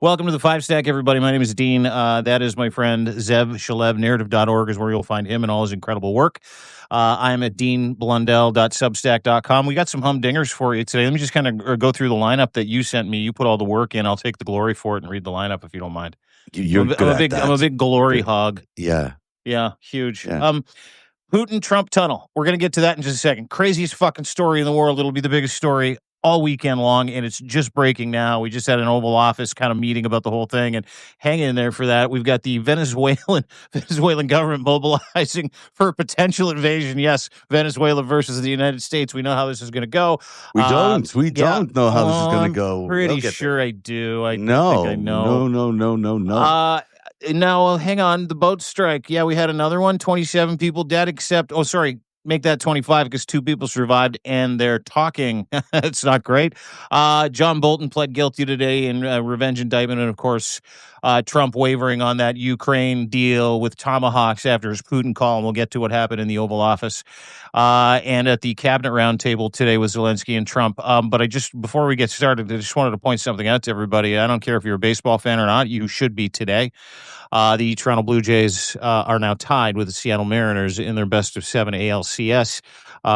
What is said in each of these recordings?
Welcome to the FiveStack, everybody. My name is Dean. That is my friend Zev Shalev. Narrative.org is where you'll find him and all his incredible work. I'm at deanblundell.substack.com. We got some humdingers for you today. Let me just kind of go through the lineup that you sent me. You put all the work in. I'll take the glory for it and read the lineup if you don't mind. You're good at that. I'm a big glory hog. Yeah. Yeah, huge. Yeah. Putin-Trump tunnel. We're going to get to that in just a second. Craziest fucking story in the world. It'll be the biggest story all weekend long, and it's just breaking now. We just had an Oval Office kind of meeting about the whole thing, and hang in there for that. We've got the Venezuelan government mobilizing for a potential invasion. Yes, Venezuela versus the United States. We know how this is going to go. We don't know how this is going to go. I'm pretty sure I do. I think I know. No. Now, hang on. The boat strike. Yeah, we had another one. 27 people dead, except, make that 25 because 2 people survived and they're talking. It's not great. John Bolton pled guilty today in revenge indictment. And of course, Trump wavering on that Ukraine deal with tomahawks after his Putin call. And we'll get to what happened in the Oval Office. And at the cabinet roundtable today with Zelensky and Trump. But before we get started, I just wanted to point something out to everybody. I don't care if you're a baseball fan or not. You should be today. The Toronto Blue Jays are now tied with the Seattle Mariners in their best of 7 ALCS,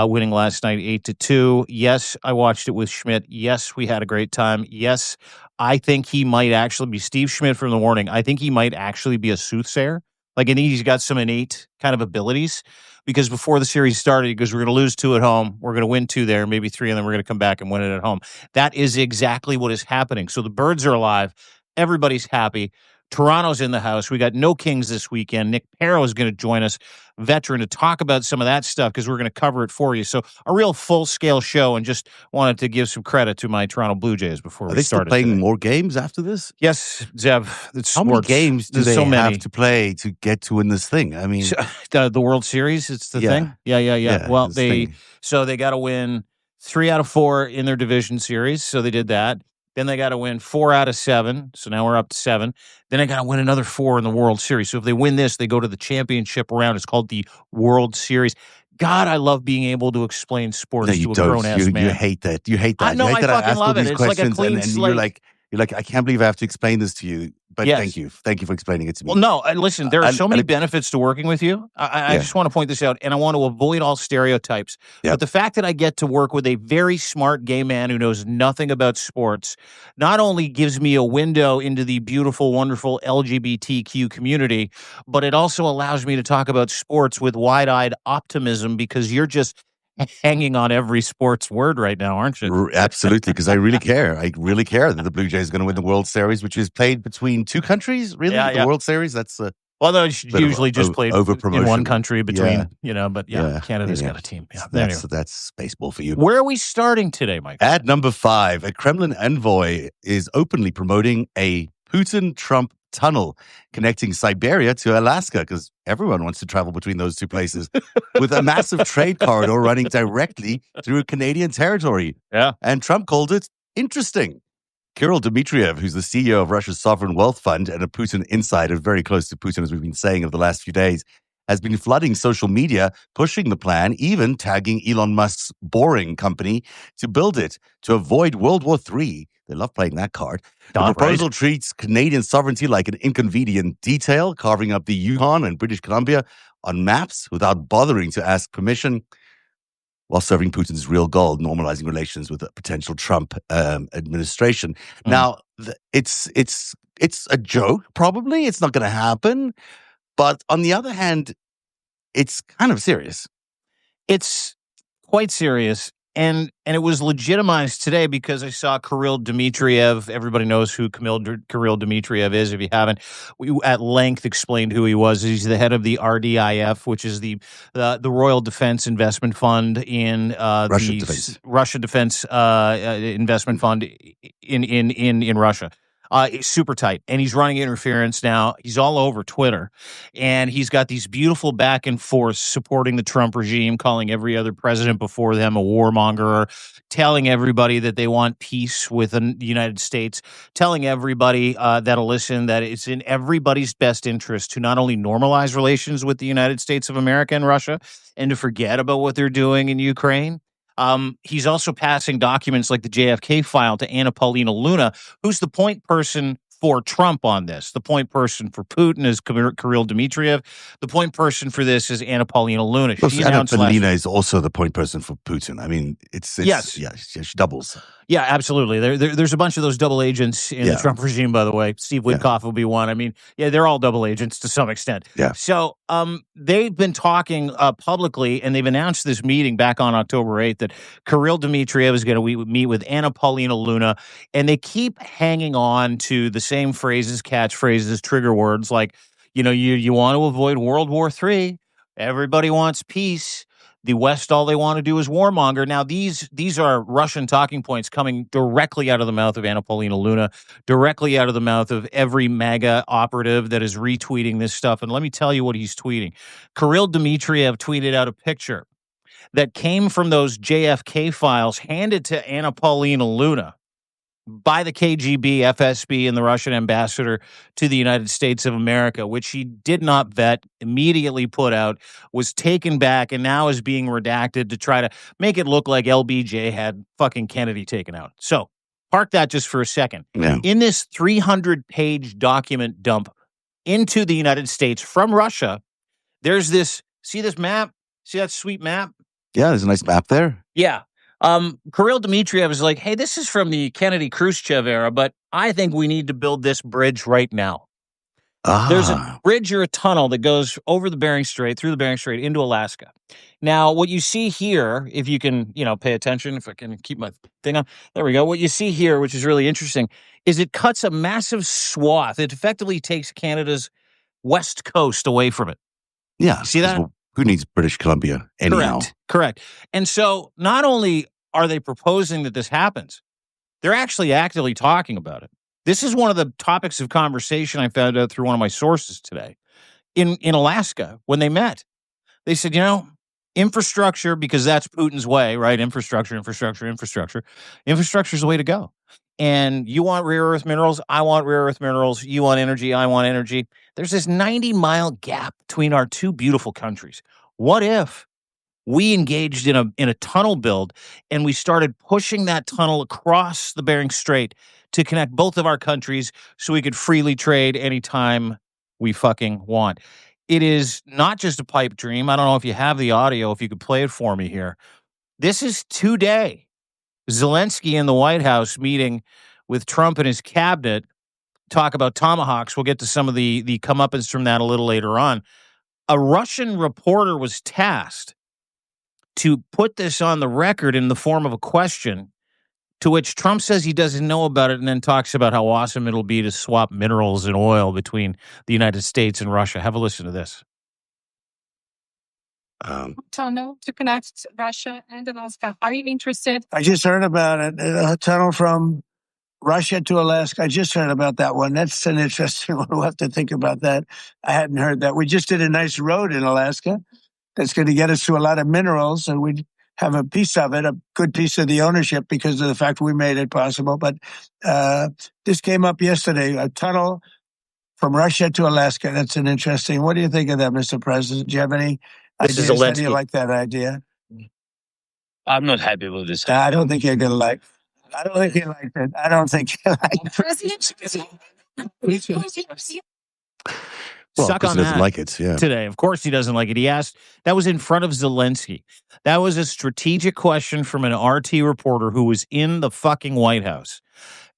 winning last night 8-2. Yes, I watched it with Schmidt. Yes, we had a great time. Yes, I think he might actually be Steve Schmidt from the Warning. I think he might actually be a soothsayer. I think he's got some innate kind of abilities because before the series started, he goes, we're going to lose 2 at home. We're going to win 2 there, maybe 3, and then we're going to come back and win it at home. That is exactly what is happening. So the birds are alive. Everybody's happy. Toronto's in the house. We got no Kings this weekend. Nick Paro is going to join us, veteran, to talk about some of that stuff because we're going to cover it for you. So a real full-scale show, and just wanted to give some credit to my Toronto Blue Jays before we started. Are they still playing today. More games after this? Yes, Zev. How many games do they have to play to get to win this thing? I mean, the World Series, it's the thing? Yeah. Well, they got to win 3 out of 4 in their division series, so they did that. Then they got to win 4 out of 7. So now we're up to 7. Then they got to win another 4 in the World Series. So if they win this, they go to the championship round. It's called the World Series. God, I love being able to explain sports to a grown-ass man. You hate that. You hate that. I know, I fucking love it. It's like a clean slate. You're like, I can't believe I have to explain this to you. But yes. Thank you for explaining it to me. Well, no, listen, there are so many benefits to working with you. I just want to point this out, and I want to avoid all stereotypes. But the fact that I get to work with a very smart gay man who knows nothing about sports not only gives me a window into the beautiful, wonderful LGBTQ community, but it also allows me to talk about sports with wide-eyed optimism because you're just hanging on every sports word right now, aren't you? Absolutely, because I really care. I really care that the Blue Jays are going to win the World Series, which is played between 2 countries, really? The World Series? That's well, no, it's usually just played in one country between, but Canada's got a team. Yeah, that's baseball for you. Where are we starting today, Mike? At number 5, a Kremlin envoy is openly promoting a Putin-Trump tunnel connecting Siberia to Alaska, because everyone wants to travel between those 2 places, with a massive trade corridor running directly through Canadian territory. Yeah. And Trump called it interesting. Kirill Dmitriev, who's the CEO of Russia's Sovereign Wealth Fund and a Putin insider, very close to Putin, as we've been saying over the last few days, has been flooding social media, pushing the plan, even tagging Elon Musk's Boring company to build it to avoid World War III. They love playing that card. The proposal treats Canadian sovereignty like an inconvenient detail, carving up the Yukon and British Columbia on maps without bothering to ask permission, while serving Putin's real goal, normalizing relations with a potential Trump administration. Now, it's a joke, probably. It's not going to happen. But on the other hand, it's kind of serious. It's quite serious. And it was legitimized today because I saw Kirill Dmitriev. Everybody knows who Kirill Dmitriev is. If you haven't, we at length explained who he was. He's the head of the RDIF, which is the Royal Defense Investment Fund in Russia Defense Investment Fund in Russia. Super tight. And he's running interference now. He's all over Twitter. And he's got these beautiful back and forth supporting the Trump regime, calling every other president before them a warmonger, telling everybody that they want peace with the United States, telling everybody that'll listen that it's in everybody's best interest to not only normalize relations with the United States of America and Russia and to forget about what they're doing in Ukraine. He's also passing documents like the JFK file to Anna Paulina Luna, who's the point person for Trump on this. The point person for Putin is Kirill Dmitriev. The point person for this is Anna Paulina Luna. Plus, She Anna announced last Paulina week. is also the point person for Putin. I mean, it's Yes. yeah, she doubles. Yeah, absolutely. There's a bunch of those double agents in the Yeah. Trump regime, by the way. Steve Witkoff will be one. I mean, yeah, they're all double agents to some extent. Yeah. So they've been talking publicly, and they've announced this meeting back on October 8th that Kirill Dmitriev is going to meet with Anna Paulina Luna, and they keep hanging on to the same phrases, catchphrases, trigger words like, you want to avoid World War III. Everybody wants peace. The West, all they want to do is warmonger. Now, these are Russian talking points coming directly out of the mouth of Anna Paulina Luna, directly out of the mouth of every MAGA operative that is retweeting this stuff. And let me tell you what he's tweeting. Kirill Dmitriev tweeted out a picture that came from those JFK files handed to Anna Paulina Luna by the KGB, FSB, and the Russian ambassador to the United States of America, which he did not vet, immediately put out, was taken back, and now is being redacted to try to make it look like LBJ had fucking Kennedy taken out. So park that just for a second. Yeah. In this 300-page document dump into the United States from Russia, there's this, see this map? See that sweet map? Yeah, there's a nice map there. Yeah. Kirill Dmitriev is like, hey, this is from the Kennedy-Khrushchev era, but I think we need to build this bridge right now. There's a bridge or a tunnel that goes over the Bering Strait, through the Bering Strait, into Alaska. Now, what you see here, if you can, pay attention, if I can keep my thing on, there we go. What you see here, which is really interesting, is it cuts a massive swath. It effectively takes Canada's west coast away from it. Yeah. See that? Well, who needs British Columbia anyhow? Correct. And so not only are they proposing that this happens, they're actually actively talking about it. This is one of the topics of conversation I found out through one of my sources today. In Alaska, when they met, they said, infrastructure, because that's Putin's way, right? Infrastructure is the way to go. And you want rare earth minerals, I want rare earth minerals. You want energy, I want energy. There's this 90-mile gap between our two beautiful countries. What if we engaged in a tunnel build and we started pushing that tunnel across the Bering Strait to connect both of our countries so we could freely trade anytime we fucking want? It is not just a pipe dream. I don't know if you have the audio, if you could play it for me here. This is today. Zelensky in the White House meeting with Trump and his cabinet, talk about tomahawks. We'll get to some of the comeuppance from that a little later on. A Russian reporter was tasked to put this on the record in the form of a question, to which Trump says he doesn't know about it, and then talks about how awesome it'll be to swap minerals and oil between the United States and Russia. Have a listen to this. Tunnel to connect Russia and Alaska. Are you interested? I just heard about it. A tunnel from Russia to Alaska. I just heard about that one. That's an interesting one. We'll have to think about that. I hadn't heard that. We just did a nice road in Alaska that's going to get us to a lot of minerals, and we have a piece of it, a good piece of the ownership because of the fact we made it possible. But this came up yesterday, a tunnel from Russia to Alaska. That's an interesting. What do you think of that, Mr. President? Do you have any This is ideas? How Zelensky. do you like that idea? I'm not happy with this. I don't think you're going to like. I don't think you liked it. I don't think you liked it. Well, Suck on he doesn't that like it. Yeah. today. Of course he doesn't like it. He asked, that was in front of Zelensky. That was a strategic question from an RT reporter who was in the fucking White House,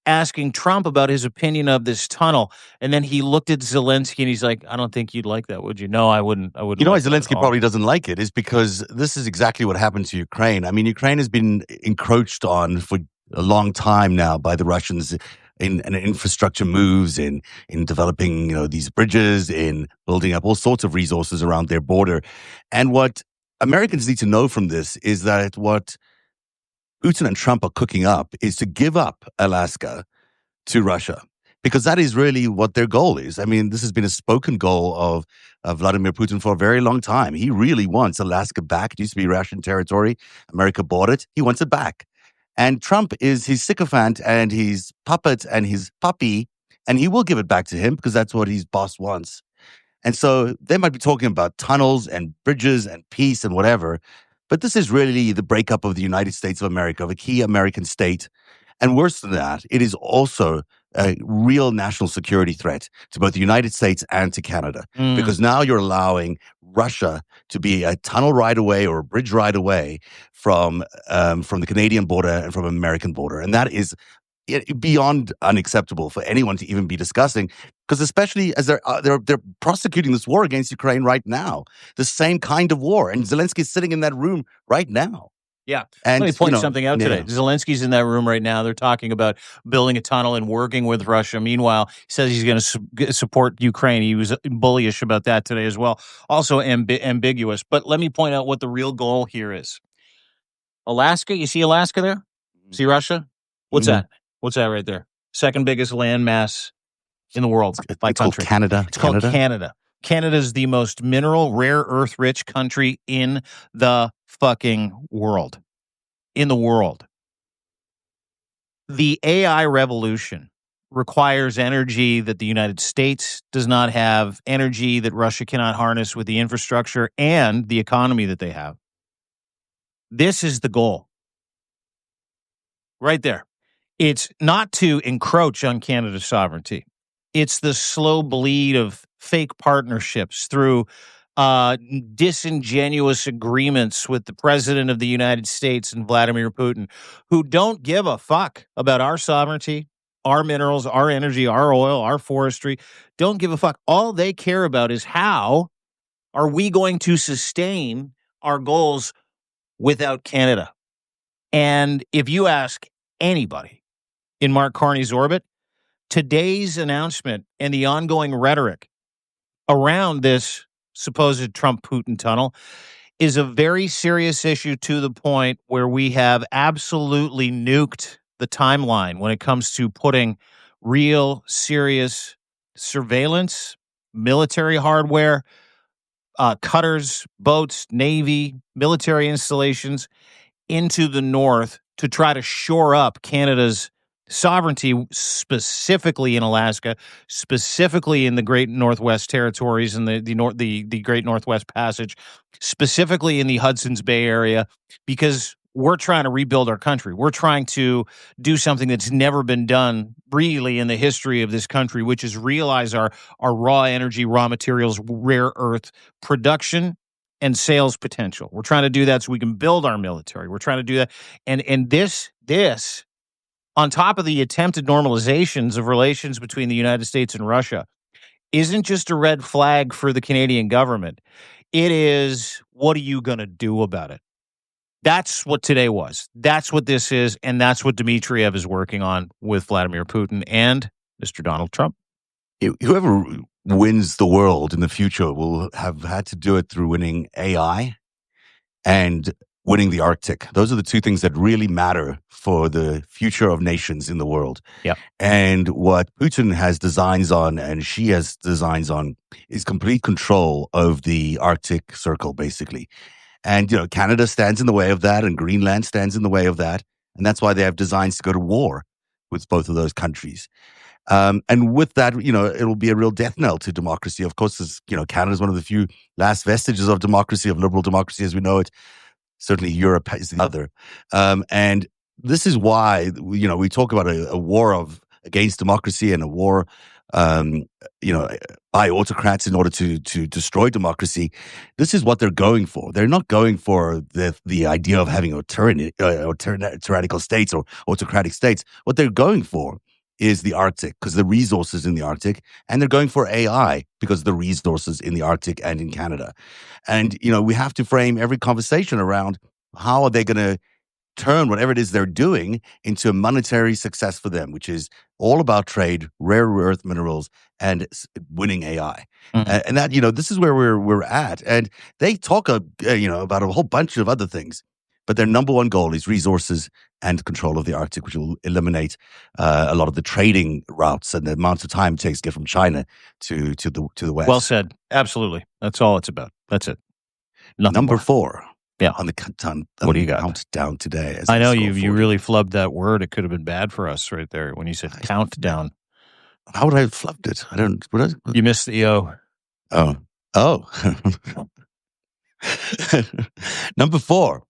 asking Trump about his opinion of this tunnel. And then he looked at Zelensky and he's like, I don't think you'd like that, would you? No, I wouldn't. You know why like that at Zelensky all. probably doesn't like it is because this is exactly what happened to Ukraine. I mean, Ukraine has been encroached on for a long time now by the Russians in infrastructure moves, in developing, these bridges, in building up all sorts of resources around their border. And what Americans need to know from this is that what Putin and Trump are cooking up is to give up Alaska to Russia, because that is really what their goal is. I mean, this has been a spoken goal of Vladimir Putin for a very long time. He really wants Alaska back. It used to be Russian territory. America bought it. He wants it back. And Trump is his sycophant and his puppet and his puppy, and he will give it back to him because that's what his boss wants. And so they might be talking about tunnels and bridges and peace and whatever, but this is really the breakup of the United States of America, of a key American state. And worse than that, it is also a real national security threat to both the United States and to Canada, because now you're allowing Russia to be a tunnel ride away or a bridge ride away from the Canadian border and from an American border. And that is beyond unacceptable for anyone to even be discussing, because especially as they're prosecuting this war against Ukraine right now, the same kind of war, and Zelensky's sitting in that room right now. Yeah. And, let me point something out today. Zelensky's in that room right now. They're talking about building a tunnel and working with Russia. Meanwhile, he says he's going to support Ukraine. He was bullish about that today as well. Also ambiguous. But let me point out what the real goal here is. Alaska, you see Alaska there? See Russia? What's that? What's that right there? Second biggest landmass in the world by country. Called Canada. It's called Canada. Canada is the most mineral, rare earth rich country in the fucking world. In the world. The AI revolution requires energy that the United States does not have, energy that Russia cannot harness with the infrastructure and the economy that they have. This is the goal. Right there. It's not to encroach on Canada's sovereignty. It's the slow bleed of fake partnerships through disingenuous agreements with the president of the United States and Vladimir Putin, who don't give a fuck about our sovereignty, our minerals, our energy, our oil, our forestry. Don't give a fuck. All they care about is how are we going to sustain our goals without Canada. And if you ask anybody in Mark Carney's orbit, today's announcement and the ongoing rhetoric around this supposed Trump-Putin tunnel is a very serious issue, to the point where we have absolutely nuked the timeline when it comes to putting real, serious surveillance, military hardware, cutters, boats, Navy, military installations into the north to try to shore up Canada's sovereignty, specifically in Alaska, specifically in the Great Northwest Territories and the Great Northwest Passage, specifically in the Hudson's Bay area, because we're trying to rebuild our country. We're trying to do something that's never been done really in the history of this country, which is realize our raw energy, raw materials, rare earth production and sales potential. We're trying to do that so we can build our military. We're trying to do that. And this, on top of the attempted normalizations of relations between the United States and Russia, isn't just a red flag for the Canadian government. It is, what are you going to do about it? That's what today was. That's what this is. And that's what Dmitriev is working on with Vladimir Putin and Mr. Donald Trump. Whoever wins the world in the future will have had to do it through winning AI and winning the Arctic. Those are the two things that really matter for the future of nations in the world. Yep. And what Putin has designs on, and she has designs on, is complete control of the Arctic Circle, basically. And, Canada stands in the way of that, and Greenland stands in the way of that. And that's why they have designs to go to war with both of those countries. And with that, it'll be a real death knell to democracy. Of course, Canada's one of the few last vestiges of democracy, of liberal democracy as we know it. Certainly Europe is the other. And this is why, we talk about a war against democracy and a war, by autocrats in order to destroy democracy. This is what they're going for. They're not going for the idea of having tyrannical states or autocratic states. What they're going for is the Arctic, because the resources in the Arctic, and they're going for AI because of the resources in the Arctic and in Canada. And, we have to frame every conversation around how are they going to turn whatever it is they're doing into a monetary success for them, which is all about trade, rare earth minerals, and winning AI. Mm-hmm. And that, this is where we're at. And they talk, about a whole bunch of other things, but their number one goal is resources and control of the Arctic, which will eliminate a lot of the trading routes and the amount of time it takes to get from China to the west. Well said. Absolutely. That's all it's about. That's it. Nothing Number more. 4. Yeah. On the countdown. What do you got? Countdown today. I know you really flubbed that word. It could have been bad for us right there when you said countdown. How would I have flubbed it? I don't. You missed the O. Oh. Number 4,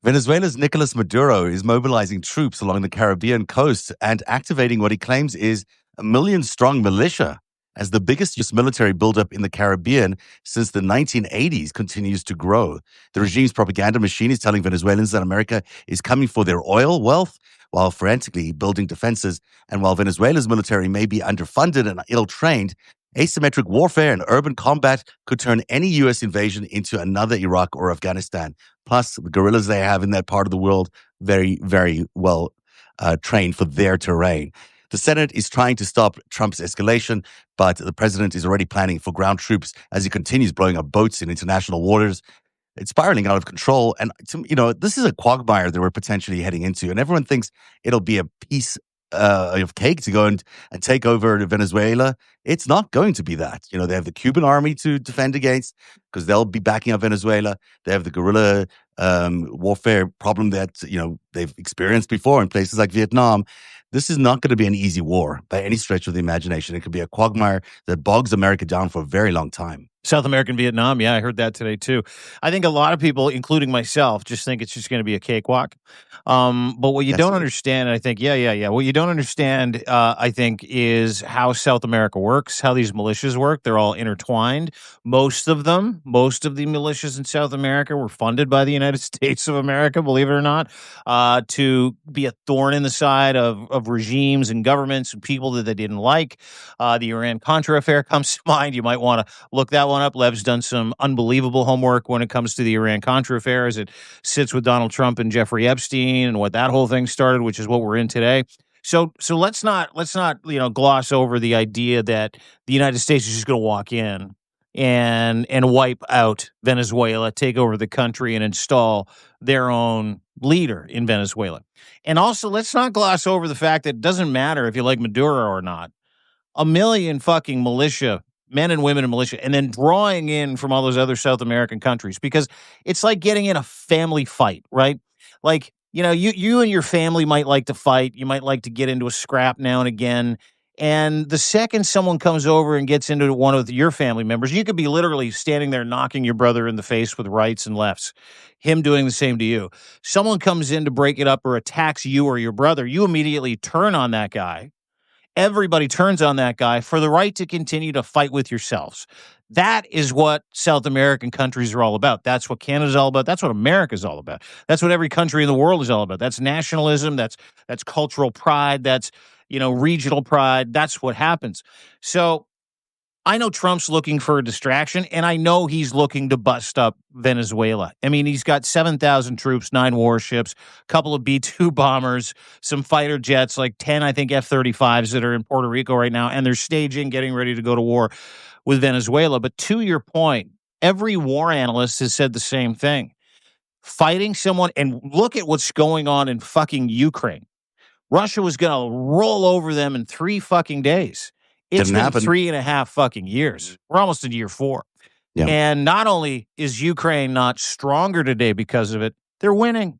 Venezuela's Nicolas Maduro is mobilizing troops along the Caribbean coast and activating what he claims is a million-strong militia as the biggest U.S. military buildup in the Caribbean since the 1980s continues to grow. The regime's propaganda machine is telling Venezuelans that America is coming for their oil wealth while frantically building defenses. And while Venezuela's military may be underfunded and ill-trained, asymmetric warfare and urban combat could turn any U.S. invasion into another Iraq or Afghanistan. Plus, the guerrillas they have in that part of the world, very, very well trained for their terrain. The Senate is trying to stop Trump's escalation, but the president is already planning for ground troops as he continues blowing up boats in international waters. It's spiraling out of control. And, this is a quagmire that we're potentially heading into. And everyone thinks it'll be a piece of cake to go and take over Venezuela. It's not going to be that. They have the Cuban army to defend against because they'll be backing up Venezuela. They have the guerrilla warfare problem that, they've experienced before in places like Vietnam. This is not going to be an easy war by any stretch of the imagination. It could be a quagmire that bogs America down for a very long time. South American Vietnam. Yeah, I heard that today too. I think a lot of people, including myself, just think it's just going to be a cakewalk. But what you don't understand, I think, what you don't understand, I think, is how South America works, how these militias work. They're all intertwined. Most of the militias in South America were funded by the United States of America, believe it or not, to be a thorn in the side of regimes and governments and people that they didn't like. The Iran-Contra affair comes to mind. You might want to look that one up. Lev's done some unbelievable homework when it comes to the Iran-Contra affair as it sits with Donald Trump and Jeffrey Epstein and what that whole thing started, which is what we're in today. So let's not gloss over the idea that the United States is just going to walk in and wipe out Venezuela, take over the country, and install their own leader in Venezuela. And also, let's not gloss over the fact that it doesn't matter if you like Maduro or not. 1 million fucking militia, men and women in militia, and then drawing in from all those other South American countries, because it's like getting in a family fight, right? Like, you and your family might like to fight. You might like to get into a scrap now and again. And the second someone comes over and gets into one of your family members, you could be literally standing there knocking your brother in the face with rights and lefts, him doing the same to you. Someone comes in to break it up or attacks you or your brother, you immediately turn on that guy. Everybody turns on that guy for the right to continue to fight with yourselves. That is what South American countries are all about. That's what Canada's all about. That's what America's all about. That's what every country in the world is all about. That's nationalism. That's cultural pride. That's, regional pride. That's what happens. So I know Trump's looking for a distraction, and I know he's looking to bust up Venezuela. I mean, he's got 7,000 troops, 9 warships, a couple of B-2 bombers, some fighter jets, like 10, I think, F-35s that are in Puerto Rico right now, and they're staging, getting ready to go to war with Venezuela. But to your point, every war analyst has said the same thing. Fighting someone, and look at what's going on in fucking Ukraine. Russia was going to roll over them in 3 fucking days. It's been 3.5 fucking years. We're almost in year 4. Yeah. And not only is Ukraine not stronger today because of it, they're winning.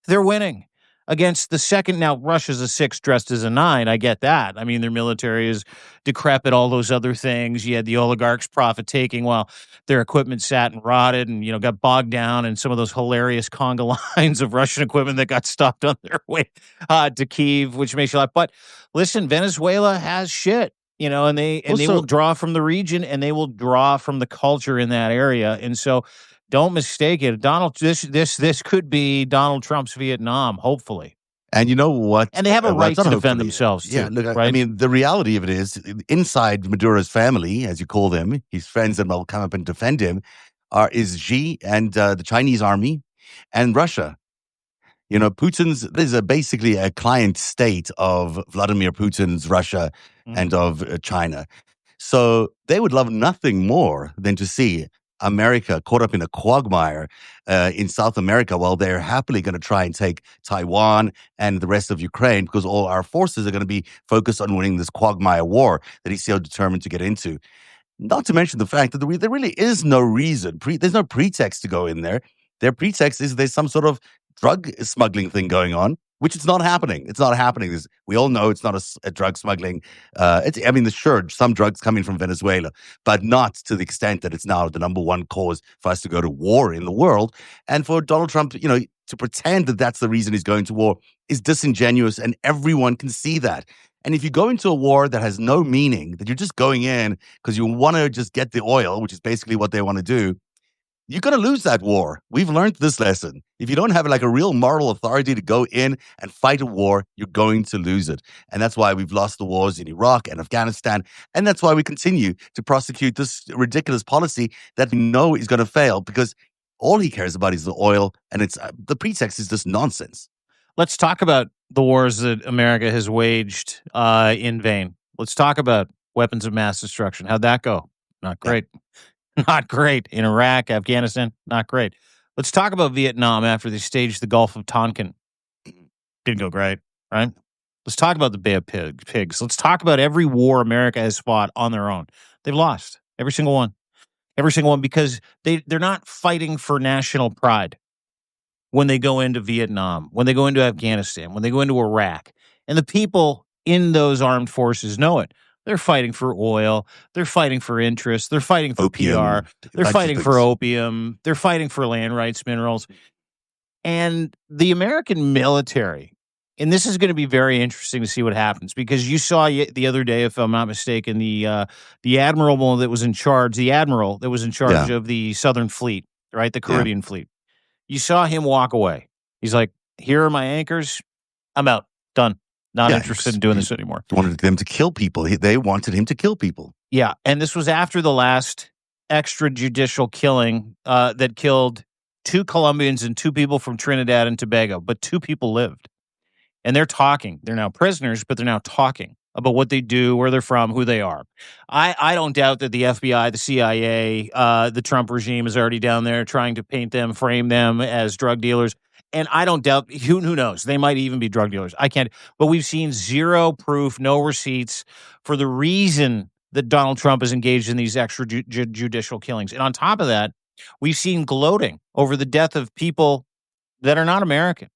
They're winning against the second. Now, Russia's a 6 dressed as a 9. I get that. I mean, their military is decrepit, all those other things. You had the oligarchs profit taking while their equipment sat and rotted and, got bogged down in some of those hilarious conga lines of Russian equipment that got stopped on their way to Kyiv, which makes you laugh. But listen, Venezuela has shit. And they will draw from the region, and they will draw from the culture in that area. And so, don't mistake it. This could be Donald Trump's Vietnam, hopefully. And you know what? And they have a right to defend themselves, too. Yeah, look, right? I mean, the reality of it is, inside Maduro's family, as you call them, his friends that will come up and defend him, is Xi and the Chinese army and Russia. There's basically a client state of Vladimir Putin's Russia and of China. So they would love nothing more than to see America caught up in a quagmire in South America while they're happily going to try and take Taiwan and the rest of Ukraine, because all our forces are going to be focused on winning this quagmire war that he's so determined to get into. Not to mention the fact that there really is no reason. There's no pretext to go in there. Their pretext is there's some sort of drug smuggling thing going on, which it's not happening. It's not happening. We all know it's not a drug smuggling. Sure, some drugs coming from Venezuela, but not to the extent that it's now the number one cause for us to go to war in the world. And for Donald Trump, to pretend that that's the reason he's going to war is disingenuous, and everyone can see that. And if you go into a war that has no meaning, that you're just going in because you want to just get the oil, which is basically what they want to do, you're going to lose that war. We've learned this lesson. If you don't have like a real moral authority to go in and fight a war, you're going to lose it. And that's why we've lost the wars in Iraq and Afghanistan. And that's why we continue to prosecute this ridiculous policy that we know is going to fail, because all he cares about is the oil. And it's the pretext is just nonsense. Let's talk about the wars that America has waged in vain. Let's talk about weapons of mass destruction. How'd that go? Not great. Yeah. Not great. In Iraq, Afghanistan, not great. Let's talk about Vietnam after they staged the Gulf of Tonkin. Didn't go great, right? Let's talk about the Bay of Pigs. Let's talk about every war America has fought on their own. They've lost. Every single one. Every single one, because they're not fighting for national pride when they go into Vietnam, when they go into Afghanistan, when they go into Iraq. And the people in those armed forces know it. They're fighting for oil. They're fighting for interest. They're fighting for Opium. PR. They're fighting for opium. They're fighting for land rights, minerals. And the American military, and this is going to be very interesting to see what happens, because you saw the other day, if I'm not mistaken, the admiral that was in charge, of the Southern Fleet, right, the Caribbean Fleet. You saw him walk away. He's like, "Here are my anchors. I'm out. Done. Not interested in doing this anymore." Wanted them to kill people. They wanted him to kill people. Yeah, and this was after the last extrajudicial killing that killed 2 Colombians and 2 people from Trinidad and Tobago, but 2 people lived. And they're talking. They're now prisoners, but they're now talking about what they do, where they're from, who they are. I don't doubt that the FBI, the CIA, the Trump regime is already down there trying to paint them, frame them as drug dealers. And I don't doubt, who knows, they might even be drug dealers. I can't, but we've seen zero proof, no receipts for the reason that Donald Trump is engaged in these extrajudicial killings. And on top of that, we've seen gloating over the death of people that are not American,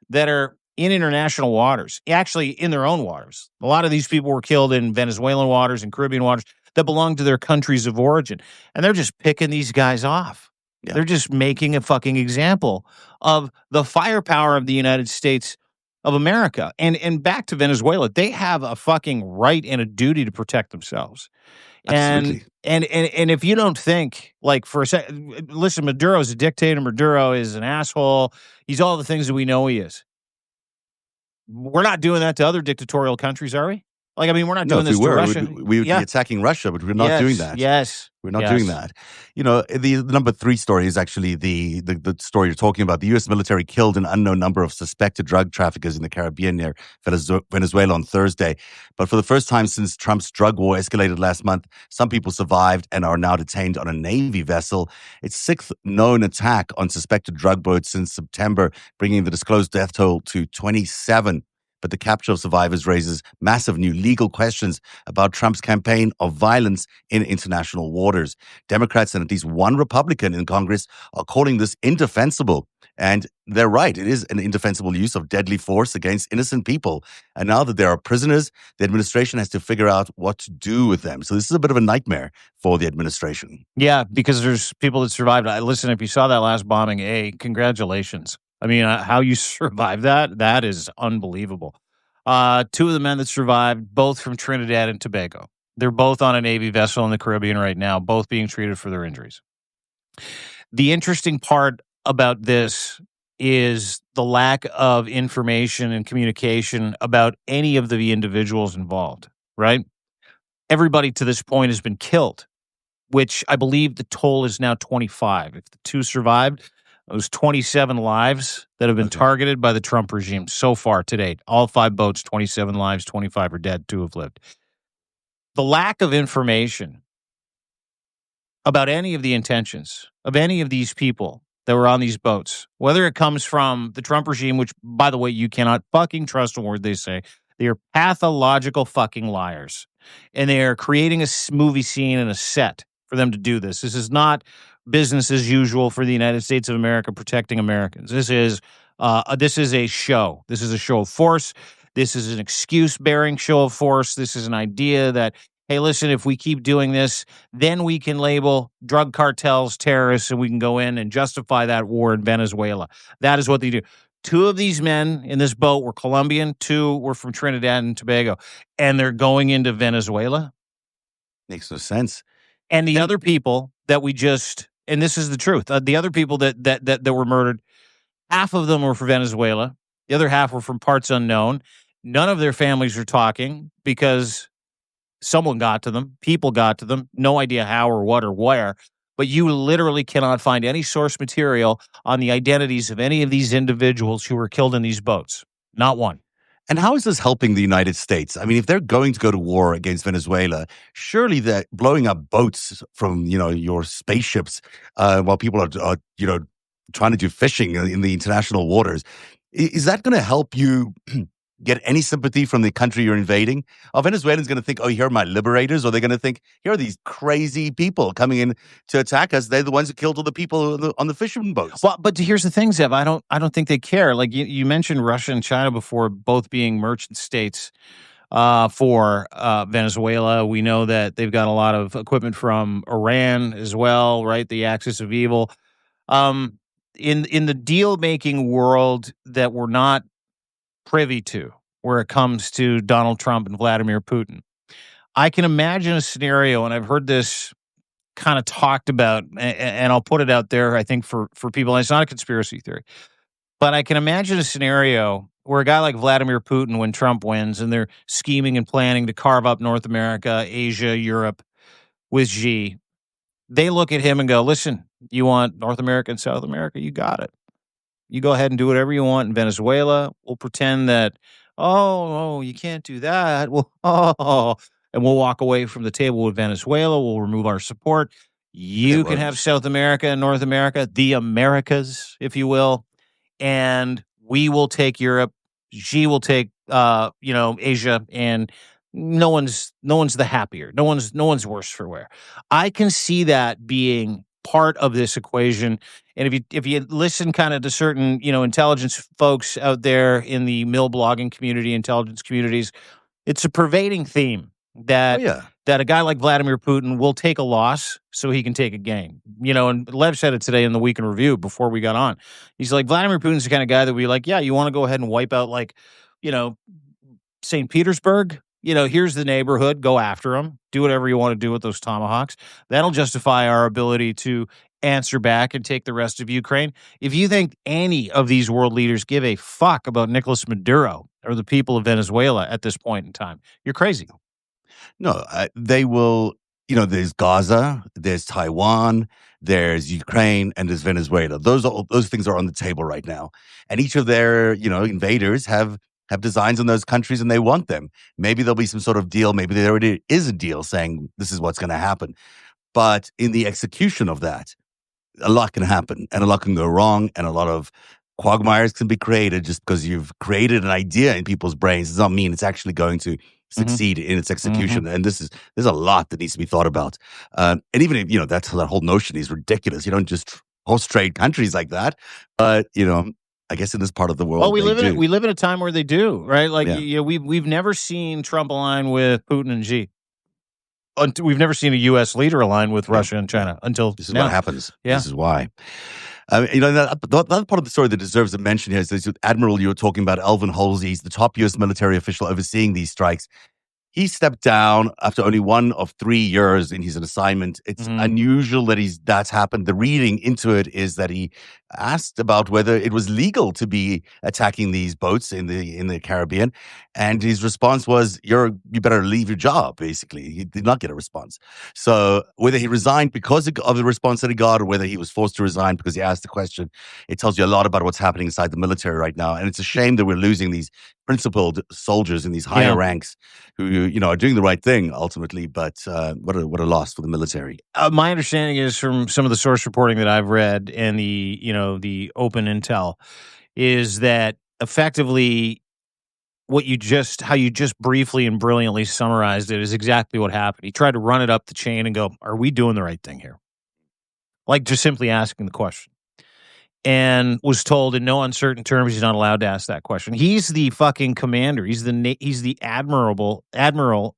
that are in international waters, actually in their own waters. A lot of these people were killed in Venezuelan waters and Caribbean waters that belong to their countries of origin. And they're just picking these guys off. Yeah. They're just making a fucking example of the firepower of the United States of America. And back to Venezuela, they have a fucking right and a duty to protect themselves. Absolutely. And if you don't think, like, for a second, listen, Maduro is a dictator. Maduro is an asshole. He's all the things that we know he is. We're not doing that to other dictatorial countries, are we? Like, I mean, we're not doing this to Russia. We would be attacking Russia, but we're not doing that. Yes. We're not doing that. You know, the number 3 story is actually the story you're talking about. The U.S. military killed an unknown number of suspected drug traffickers in the Caribbean near Venezuela on Thursday. But for the first time since Trump's drug war escalated last month, some people survived and are now detained on a Navy vessel. It's 6th known attack on suspected drug boats since September, bringing the disclosed death toll to 27. But the capture of survivors raises massive new legal questions about Trump's campaign of violence in international waters. Democrats and at least one Republican in Congress are calling this indefensible. And they're right. It is an indefensible use of deadly force against innocent people. And now that there are prisoners, the administration has to figure out what to do with them. So this is a bit of a nightmare for the administration. Yeah, because there's people that survived. Listen, if you saw that last bombing, congratulations. I mean, how you survived that is unbelievable. 2 of the men that survived, both from Trinidad and Tobago. They're both on a Navy vessel in the Caribbean right now, both being treated for their injuries. The interesting part about this is the lack of information and communication about any of the individuals involved, right? Everybody to this point has been killed, which I believe the toll is now 25. If the 2 survived, those 27 lives that have been targeted by the Trump regime so far to date. All 5 boats, 27 lives, 25 are dead, 2 have lived. The lack of information about any of the intentions of any of these people that were on these boats, whether it comes from the Trump regime, which, by the way, you cannot fucking trust a word they say. They are pathological fucking liars. And they are creating a movie scene and a set for them to do this. This is not business as usual for the United States of America protecting Americans. This is a show. This is a show of force. This is an excuse-bearing show of force. This is an idea that, hey, listen, if we keep doing this, then we can label drug cartels terrorists and we can go in and justify that war in Venezuela. That is what they do. 2 of these men in this boat were Colombian, 2 were from Trinidad and Tobago, and they're going into Venezuela. Makes no sense. And the other people that we just, and this is the truth, the other people that were murdered, half of them were from Venezuela. The other half were from parts unknown. None of their families are talking because someone got to them. People got to them. No idea how or what or where. But you literally cannot find any source material on the identities of any of these individuals who were killed in these boats. Not one. And how is this helping the United States? I mean, if they're going to go to war against Venezuela, surely they're blowing up boats from, your spaceships while people are trying to do fishing in the international waters. Is that going to help you get any sympathy from the country you're invading? Are Venezuelans going to think, oh, here are my liberators? Or are they going to think, here are these crazy people coming in to attack us? They're the ones who killed all the people on the fishermen boats. Well, but here's the thing, Zev. I don't think they care. Like you mentioned Russia and China before, both being merchant states for Venezuela. We know that they've got a lot of equipment from Iran as well, right? The axis of evil. In the deal-making world that we're not privy to, where it comes to Donald Trump and Vladimir Putin, I can imagine a scenario, and I've heard this kind of talked about, and I'll put it out there, I think, for people, and it's not a conspiracy theory, but I can imagine a scenario where a guy like Vladimir Putin, when Trump wins, and they're scheming and planning to carve up North America, Asia, Europe with Xi, they look at him and go, listen, you want North America and South America? You got it. You go ahead and do whatever you want in Venezuela. We'll pretend that, oh, you can't do that. Well, and we'll walk away from the table with Venezuela. We'll remove our support. You can have South America and North America, the Americas, if you will, and we will take Europe. Xi will take, Asia, and no one's the happier. No one's worse for wear. I can see that being part of this equation. And if you listen kind of to certain, intelligence folks out there in the mill blogging community, intelligence communities, it's a pervading theme that that a guy like Vladimir Putin will take a loss so he can take a gain. And Lev said it today in the Week in Review before we got on. He's like, Vladimir Putin's the kind of guy that we like, yeah, you want to go ahead and wipe out St. Petersburg? Here's the neighborhood. Go after them. Do whatever you want to do with those tomahawks. That'll justify our ability to answer back and take the rest of Ukraine. If you think any of these world leaders give a fuck about Nicolas Maduro or the people of Venezuela at this point in time, you're crazy. No, they will. There's Gaza, there's Taiwan, there's Ukraine, and there's Venezuela. Those things are on the table right now, and each of their invaders have designs on those countries, and they want them. Maybe there'll be some sort of deal. Maybe there already is a deal saying this is what's going to happen. But in the execution of that, a lot can happen, and a lot can go wrong, and a lot of quagmires can be created just because you've created an idea in people's brains. Does not mean it's actually going to succeed in its execution. And there's a lot that needs to be thought about. And even if, that whole notion is ridiculous. You don't just host trade countries like that. But, I guess in this part of the world, well, we live in a time where they do, right? Like, we've never seen Trump align with Putin and Xi. We've never seen a U.S. leader align with Russia and China until this is now. What happens. Yeah. This is why. The other part of the story that deserves a mention here is this admiral you were talking about, Elvin Halsey. He's the top U.S. military official overseeing these strikes. He stepped down after only 1 of 3 years in his assignment. It's unusual that that's happened. The reading into it is that he asked about whether it was legal to be attacking these boats in the Caribbean, and his response was, "You better leave your job." Basically, he did not get a response. So whether he resigned because of the response that he got, or whether he was forced to resign because he asked the question, it tells you a lot about what's happening inside the military right now. And it's a shame that we're losing these principled soldiers in these higher ranks who are doing the right thing ultimately, but what a loss for the military. My understanding is from some of the source reporting that I've read and the open intel is that effectively how you just briefly and brilliantly summarized it is exactly what happened. He tried to run it up the chain and go, are we doing the right thing here? Like just simply asking the question. And was told in no uncertain terms he's not allowed to ask that question. He's the fucking commander. He's the admiral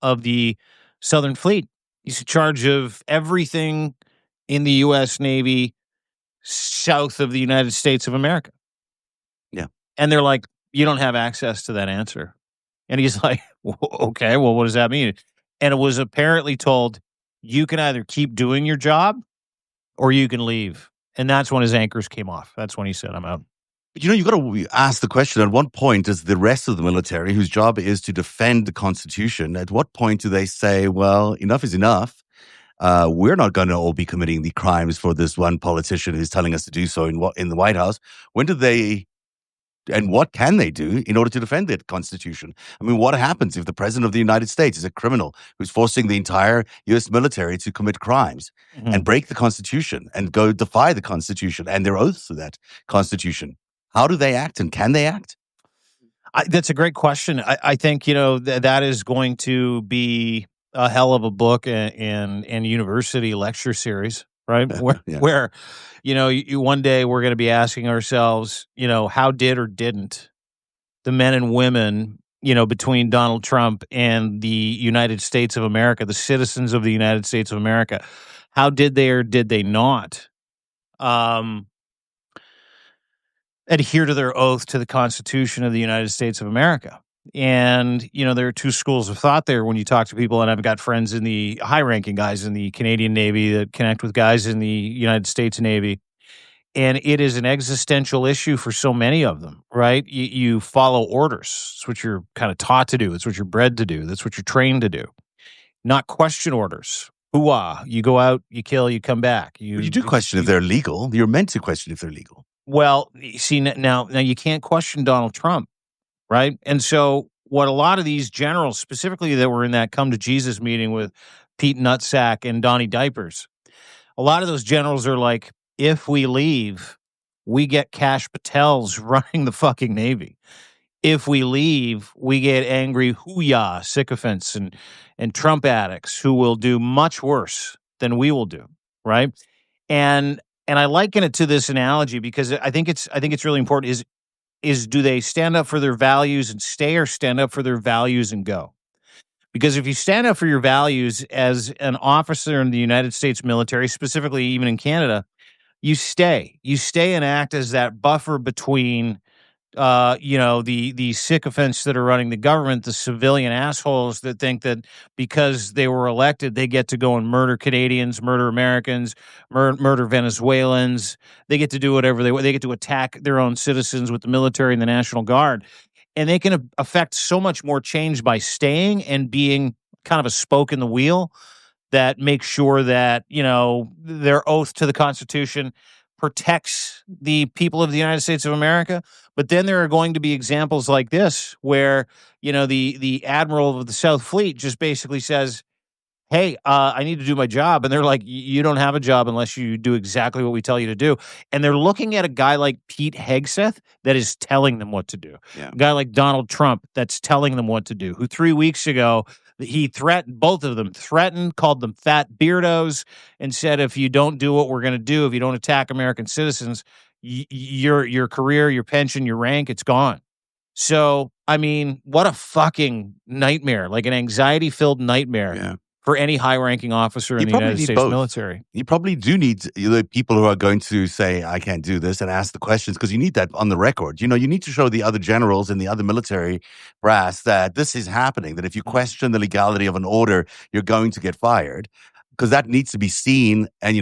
of the Southern Fleet. He's in charge of everything in the U.S. Navy south of the United States of America. Yeah. And they're like, you don't have access to that answer. And he's like, okay, well, what does that mean? And it was apparently told, you can either keep doing your job or you can leave. And that's when his anchors came off. That's when he said, I'm out. But you got to ask the question, at what point does the rest of the military, whose job it is to defend the Constitution, at what point do they say, well, enough is enough? We're not going to all be committing the crimes for this one politician who's telling us to do so in the White House. When do they, and what can they do in order to defend the Constitution? I mean, what happens if the President of the United States is a criminal who's forcing the entire U.S. military to commit crimes and break the Constitution and go defy the Constitution and their oaths to that Constitution? How do they act, and can they act? That's a great question. I think, that is going to be a hell of a book and university lecture series, right? Where one day we're going to be asking ourselves, how did or didn't the men and women, between Donald Trump and the United States of America, the citizens of the United States of America, how did they or did they not adhere to their oath to the Constitution of the United States of America? And, there are two schools of thought there when you talk to people. And I've got friends in the high-ranking guys in the Canadian Navy that connect with guys in the United States Navy. And it is an existential issue for so many of them, right? You follow orders. It's what you're kind of taught to do. It's what you're bred to do. That's what you're trained to do. Not question orders. Hoo-ah. You go out, you kill, you come back. But you do question if they're legal. You're meant to question if they're legal. Well, see, now you can't question Donald Trump, right? And so what a lot of these generals, specifically that were in that Come to Jesus meeting with Pete Nutsack and Donnie Diapers, a lot of those generals are like, if we leave, we get Kash Patels running the fucking Navy. If we leave, we get angry hoo-yah sycophants and Trump addicts who will do much worse than we will do, right? And I liken it to this analogy because I think it's really important is do they stand up for their values and stay, or stand up for their values and go? Because if you stand up for your values as an officer in the United States military, specifically even in Canada, you stay and act as that buffer between the sycophants that are running the government, the civilian assholes that think that because they were elected, they get to go and murder Canadians, murder Americans, murder Venezuelans. They get to do whatever they get to attack their own citizens with the military and the National Guard. And they can affect so much more change by staying and being kind of a spoke in the wheel that makes sure that, their oath to the Constitution protects the people of the United States of America. But then there are going to be examples like this where, the admiral of the South Fleet just basically says, hey, I need to do my job. And they're like, you don't have a job unless you do exactly what we tell you to do. And they're looking at a guy like Pete Hegseth that is telling them what to do. Yeah. A guy like Donald Trump that's telling them what to do, who 3 weeks ago, he threatened, both of them threatened, called them fat beardos, and said, if you don't do what we're going to do, if you don't attack American citizens, your career, your pension, your rank, it's gone. So, I mean, what a fucking nightmare, like an anxiety-filled nightmare. Yeah. For any high-ranking officer in the United States military. You probably do need the people who are going to say, I can't do this, and ask the questions, because you need that on the record. You need to show the other generals and the other military brass that this is happening, that if you question the legality of an order, you're going to get fired. Because that needs to be seen. And,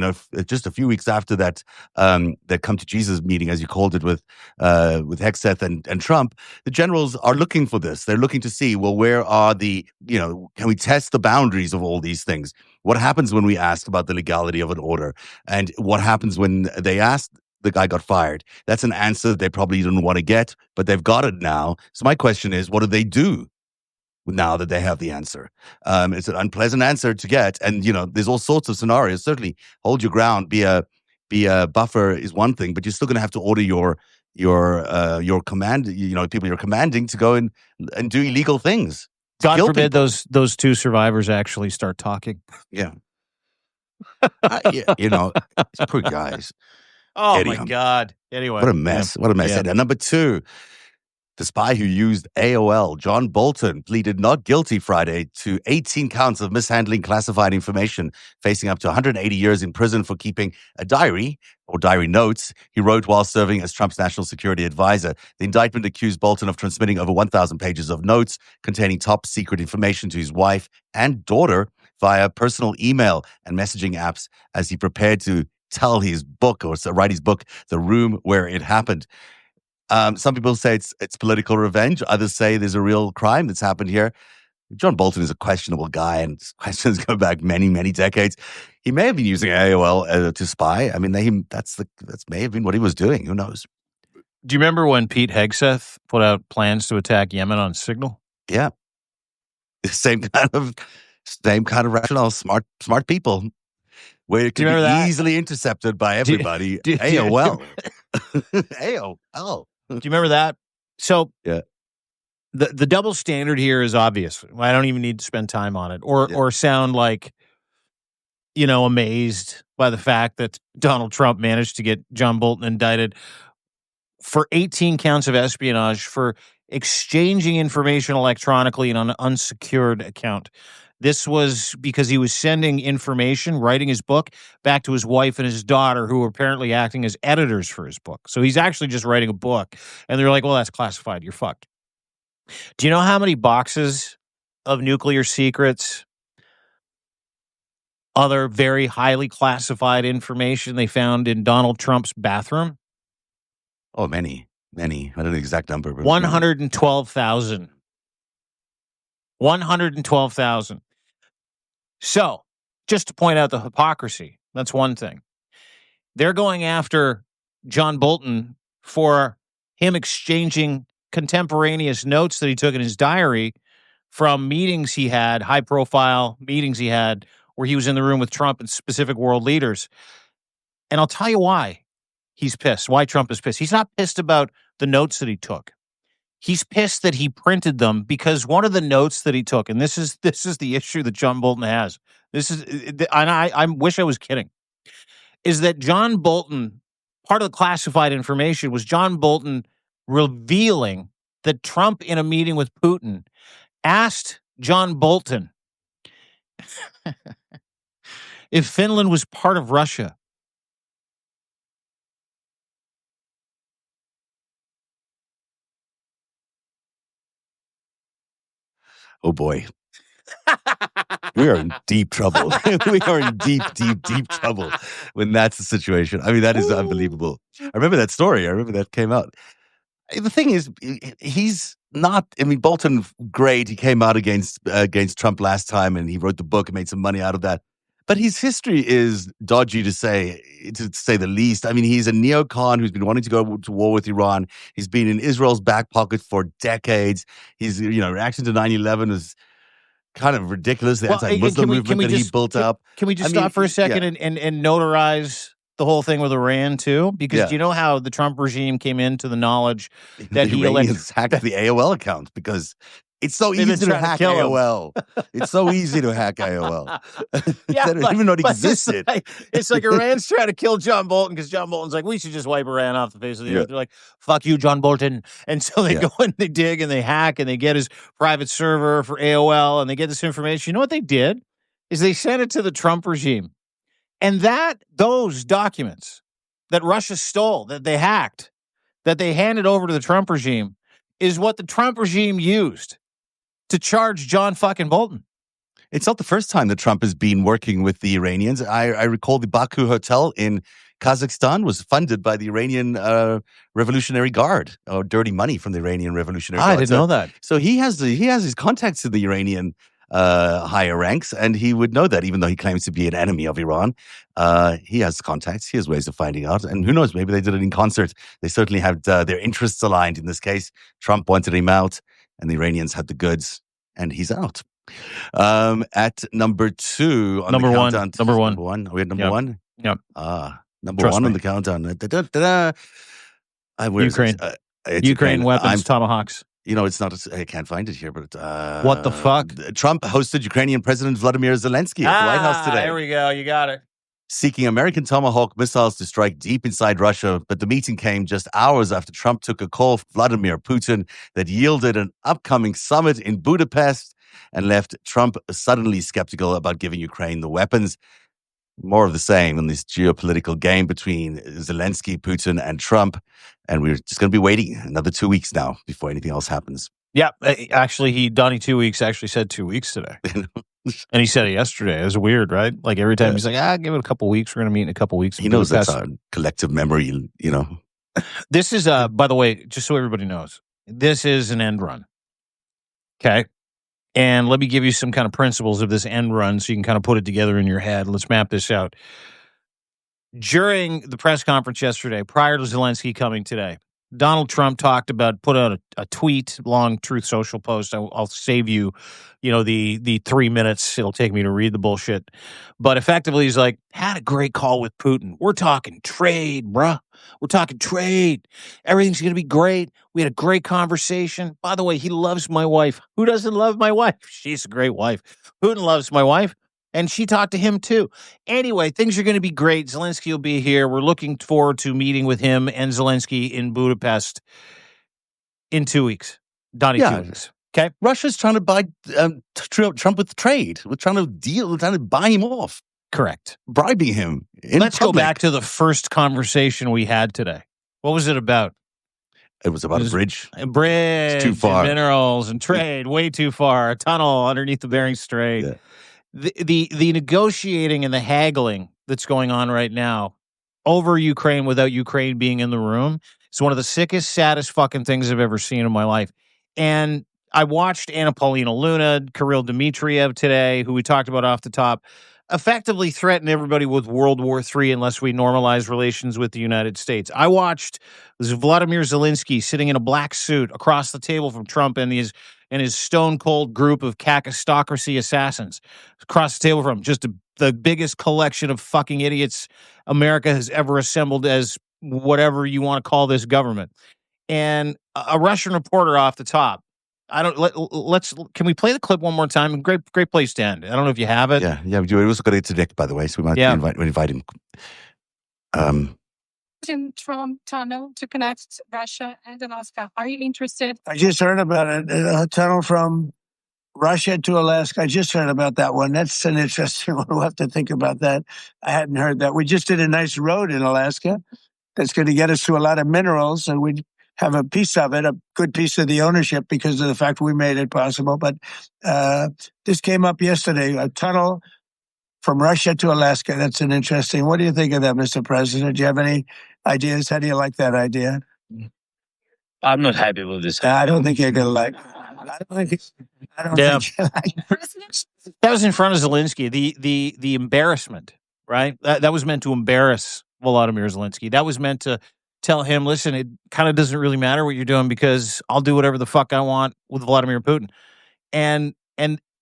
just a few weeks after that, that Come to Jesus meeting, as you called it, with Hegseth and Trump, the generals are looking for this. They're looking to see, well, where are can we test the boundaries of all these things? What happens when we ask about the legality of an order? And what happens when they ask the guy got fired? That's an answer they probably didn't want to get, but they've got it now. So my question is, what do they do now that they have the answer? It's an unpleasant answer to get. And, there's all sorts of scenarios. Certainly hold your ground, be a buffer is one thing, but you're still going to have to order your command, people you're commanding to go and do illegal things. God forbid those two survivors actually start talking. Yeah. Poor guys. Oh, my God. Anyway. What a mess. Yeah. What a mess. Yeah. And number two, The spy who used AOL, John Bolton, pleaded not guilty Friday to 18 counts of mishandling classified information, facing up to 180 years in prison for keeping a diary or diary notes he wrote while serving as Trump's national security advisor. The indictment accused Bolton of transmitting over 1,000 pages of notes containing top secret information to his wife and daughter via personal email and messaging apps as he prepared to tell his book or write his book, The Room Where It Happened. Some people say it's political revenge. Others say there's a real crime that's happened here. John Bolton is a questionable guy, and questions go back many, many decades. He may have been using AOL to spy. I mean, that's may have been what he was doing. Who knows? Do you remember when Pete Hegseth put out plans to attack Yemen on Signal? Yeah, same kind of rationale. Smart people. Where it can be easily intercepted by everybody. AOL. AOL. Do you remember that? So yeah, the double standard here is obvious. I don't even need to spend time on it, or sound like, amazed by the fact that Donald Trump managed to get John Bolton indicted for 18 counts of espionage for exchanging information electronically in an unsecured account. This was because he was sending information, writing his book, back to his wife and his daughter, who were apparently acting as editors for his book. So he's actually just writing a book. And they're like, well, that's classified. You're fucked. Do you know how many boxes of nuclear secrets, other very highly classified information they found in Donald Trump's bathroom? Oh, many. I don't know the exact number. 112,000. 112,000. So, just to point out the hypocrisy, that's one thing. They're going after John Bolton for him exchanging contemporaneous notes that he took in his diary from meetings he had, high-profile meetings he had, where he was in the room with Trump and specific world leaders. And I'll tell you why he's pissed, why Trump is pissed. He's not pissed about the notes that he took. He's pissed that he printed them, because one of the notes that he took, and this is the issue that John Bolton has. And I wish I was kidding, is that John Bolton, part of the classified information was John Bolton revealing that Trump, in a meeting with Putin, asked John Bolton if Finland was part of Russia. Oh boy. We are in deep trouble. We are in deep trouble when that's the situation. I mean, that is unbelievable. I remember that story. I remember that came out. The thing is, he's not, Bolton, great. He came out against Trump last time, and he wrote the book and made some money out of that. But his history is dodgy, to say the least. I mean, he's a neocon who's been wanting to go to war with Iran. He's been in Israel's back pocket for decades. His, reaction to 9/11 is kind of ridiculous. The anti-Muslim movement that he built up. Can we just stop for a second and notarize the whole thing with Iran too? Because do you know how the Trump regime came into the knowledge that the Iranians hacked the AOL account, because it's so easy to hack AOL. It's so easy to hack AOL. They don't even know it existed. It's like Iran's trying to kill John Bolton, because John Bolton's like, we should just wipe Iran off the face of the earth. They're like, fuck you, John Bolton. And so they go and they dig and they hack and they get his private server for AOL and they get this information. You know what they did? Is they sent it to the Trump regime. And those documents that Russia stole, that they hacked, that they handed over to the Trump regime, is what the Trump regime used to charge John fucking Bolton. It's not the first time that Trump has been working with the Iranians. I recall the Baku Hotel in Kazakhstan was funded by the Iranian Revolutionary Guard, or dirty money from the Iranian Revolutionary Guard. I didn't know that. So he has his contacts in the Iranian higher ranks, and he would know that, even though he claims to be an enemy of Iran. He has contacts. He has ways of finding out. And who knows, maybe they did it in concert. They certainly had their interests aligned in this case. Trump wanted him out, and the Iranians had the goods, and he's out. At number 2 on number the one. countdown. Number one. Number one. Are we at number 1? Yep. Number Trust 1 me. on the countdown. Ukraine. Ukraine weapons, Tomahawks. It's not. I can't find it here, but what the fuck? Trump hosted Ukrainian President Vladimir Zelensky at the White House today. There we go. You got it. seeking American Tomahawk missiles to strike deep inside Russia. But the meeting came just hours after Trump took a call from Vladimir Putin that yielded an upcoming summit in Budapest and left Trump suddenly skeptical about giving Ukraine the weapons. More of the same in this geopolitical game between Zelensky, Putin, and Trump. And we're just going to be waiting another 2 weeks now before anything else happens. Yeah, actually, Donnie 2 weeks actually said 2 weeks today. And he said it yesterday. It was weird, right? Like every time he's like, give it a couple weeks. We're going to meet in a couple weeks. He knows that's our collective memory, you know. This is, by the way, just so everybody knows, this is an end run. Okay. And let me give you some kind of principles of this end run so you can kind of put it together in your head. Let's map this out. During the press conference yesterday, prior to Zelensky coming today, Donald Trump put out a tweet, long Truth Social post. I'll save you, the 3 minutes it'll take me to read the bullshit. But effectively, he's like, had a great call with Putin. We're talking trade, bruh. We're talking trade. Everything's going to be great. We had a great conversation. By the way, he loves my wife. Who doesn't love my wife? She's a great wife. Putin loves my wife. And she talked to him too. Anyway, things are going to be great. Zelensky will be here. We're looking forward to meeting with him and Zelensky in Budapest in 2 weeks. Donnie, 2 weeks. Okay. Russia's trying to buy Trump with trade. We're trying to buy him off. Correct. Bribing him. Let's go back to the first conversation we had today. What was it about? It was about a bridge. A bridge. It's too far. And minerals and trade. Way too far. A tunnel underneath the Bering Strait. Yeah. The negotiating and the haggling that's going on right now over Ukraine without Ukraine being in the room is one of the sickest, saddest fucking things I've ever seen in my life. And I watched Anna Paulina Luna, Kirill Dmitriev today, who we talked about off the top, effectively threaten everybody with World War III unless we normalize relations with the United States. I watched Vladimir Zelensky sitting in a black suit across the table from Trump and his stone-cold group of kakistocracy assassins across the table from him. Just the biggest collection of fucking idiots America has ever assembled as whatever you want to call this government. And a Russian reporter off the top. Can we play the clip one more time? Great place to end. I don't know if you have it. Yeah. We also got it to Nick, by the way, so we might invite him. Trump tunnel to connect Russia and Alaska. Are you interested? I just heard about it. A tunnel from Russia to Alaska. I just heard about that one. That's an interesting one. We'll have to think about that. I hadn't heard that. We just did a nice road in Alaska that's going to get us to a lot of minerals, and we have a piece of it, a good piece of the ownership because of the fact we made it possible. But this came up yesterday, a tunnel from Russia to Alaska. That's an interesting. What do you think of that, Mr. President? Do you have any ideas? How do you like that idea? I'm not happy with this. I don't think you're going to like it. I don't think you like it. That was in front of Zelensky. The embarrassment, right? That was meant to embarrass Volodymyr Zelensky. That was meant to tell him, listen, it kind of doesn't really matter what you're doing because I'll do whatever the fuck I want with Vladimir Putin. And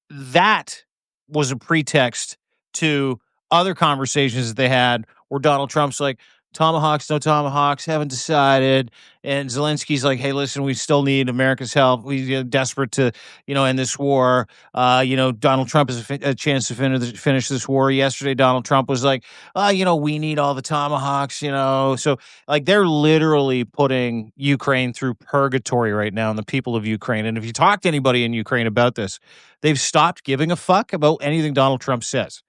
that was a pretext to other conversations that they had where Donald Trump's like, tomahawks, no tomahawks, haven't decided. And Zelensky's like, hey, listen, we still need America's help. We're desperate to, end this war. Donald Trump has a chance to finish this war. Yesterday, Donald Trump was like, we need all the tomahawks, So, they're literally putting Ukraine through purgatory right now and the people of Ukraine. And if you talk to anybody in Ukraine about this, they've stopped giving a fuck about anything Donald Trump says.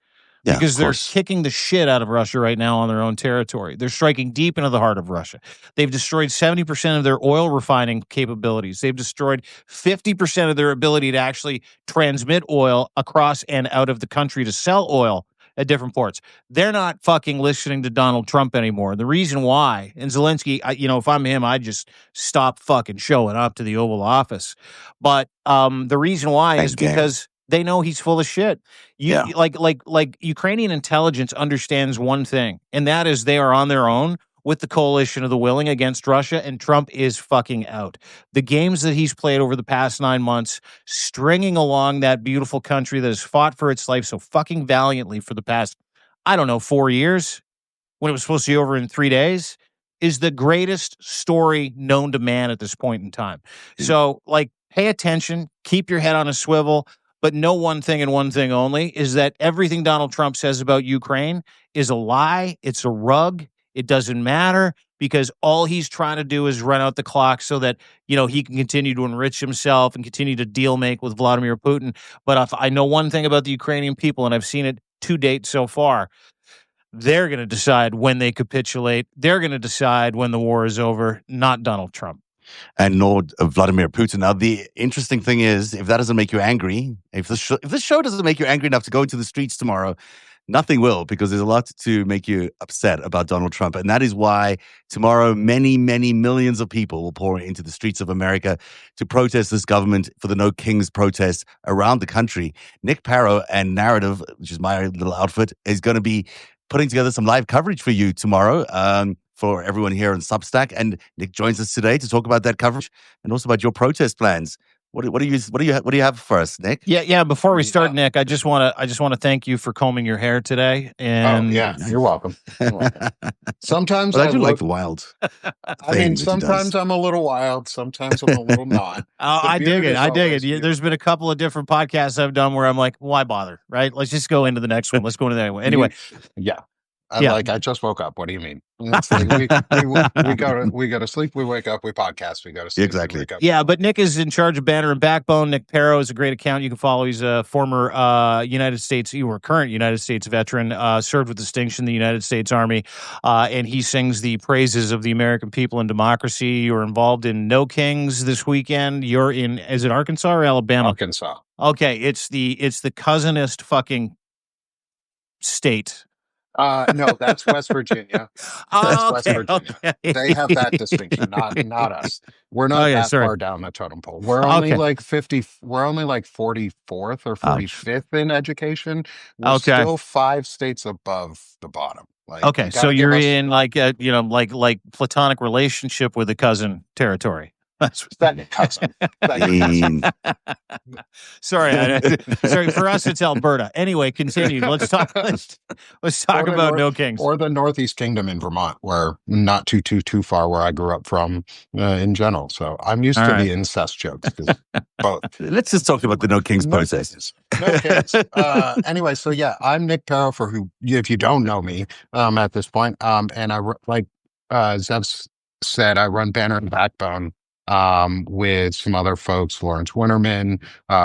Because they're kicking the shit out of Russia right now on their own territory. They're striking deep into the heart of Russia. They've destroyed 70% of their oil refining capabilities. They've destroyed 50% of their ability to actually transmit oil across and out of the country to sell oil at different ports. They're not fucking listening to Donald Trump anymore. The reason why, and Zelensky, if I'm him, I'd just stop fucking showing up to the Oval Office. But the reason why is because they know he's full of shit. Like Ukrainian intelligence understands one thing, and that is they are on their own with the coalition of the willing against Russia, and Trump is fucking out. The games that he's played over the past 9 months, stringing along that beautiful country that has fought for its life so fucking valiantly for the past, 4 years, when it was supposed to be over in 3 days, is the greatest story known to man at this point in time. So, pay attention, keep your head on a swivel. but know one thing and one thing only, is that everything Donald Trump says about Ukraine is a lie. It's a rug. It doesn't matter, because all he's trying to do is run out the clock so that, he can continue to enrich himself and continue to deal make with Vladimir Putin. But if I know one thing about the Ukrainian people, and I've seen it to date so far, they're going to decide when they capitulate. They're going to decide when the war is over, not Donald Trump. And nor Vladimir Putin. Now, the interesting thing is, if that doesn't make you angry, if this show doesn't make you angry enough to go into the streets tomorrow, nothing will, because there's a lot to make you upset about Donald Trump. And that is why tomorrow many, many millions of people will pour into the streets of America to protest this government for the No Kings protest around the country. Nick Paro and Narrative, which is my little outfit, is going to be putting together some live coverage for you tomorrow. For everyone here on Substack, and Nick joins us today to talk about that coverage and also about your protest plans. What do you have for us, Nick? Yeah. Before we start, Nick, I just want to thank you for combing your hair today. And you're welcome. Sometimes I do like the wild. Sometimes I'm a little wild. Sometimes I'm a little not. I dig it. There's been a couple of different podcasts I've done where I'm like, why bother? Right? Let's just go into the next one. Let's go into that one. Anyway. I just woke up. What do you mean? It's like we go to sleep, we wake up, we podcast, we go to sleep. Exactly. We wake up. Yeah, but Nick is in charge of Banner and Backbone. Nick Paro is a great account you can follow. He's a former current United States veteran, served with distinction in the United States Army, and he sings the praises of the American people and democracy. You're involved in No Kings this weekend. You're in, is it Arkansas or Alabama? Arkansas. Okay, it's the cousinest fucking state. No, that's West Virginia. That's West Virginia. Okay. They have that distinction, not us. We're not far down the totem pole. We're only like 50. We're only like 44th or 45th in education. We're still 5 states above the bottom. Like, so you're in like like platonic relationship with a cousin territory. That's that cousin. Sorry. For us, it's Alberta. Anyway, continue. Let's talk about No Kings or the Northeast Kingdom in Vermont, where not too far where I grew up from in general. So I'm used to the incest jokes. Both. Let's just talk about the No Kings process. No Kings. Anyway, so I'm Nick Paro, for who, if you don't know me at this point, and I like Zev said, I run Banner and Backbone. With some other folks, Lawrence Winterman,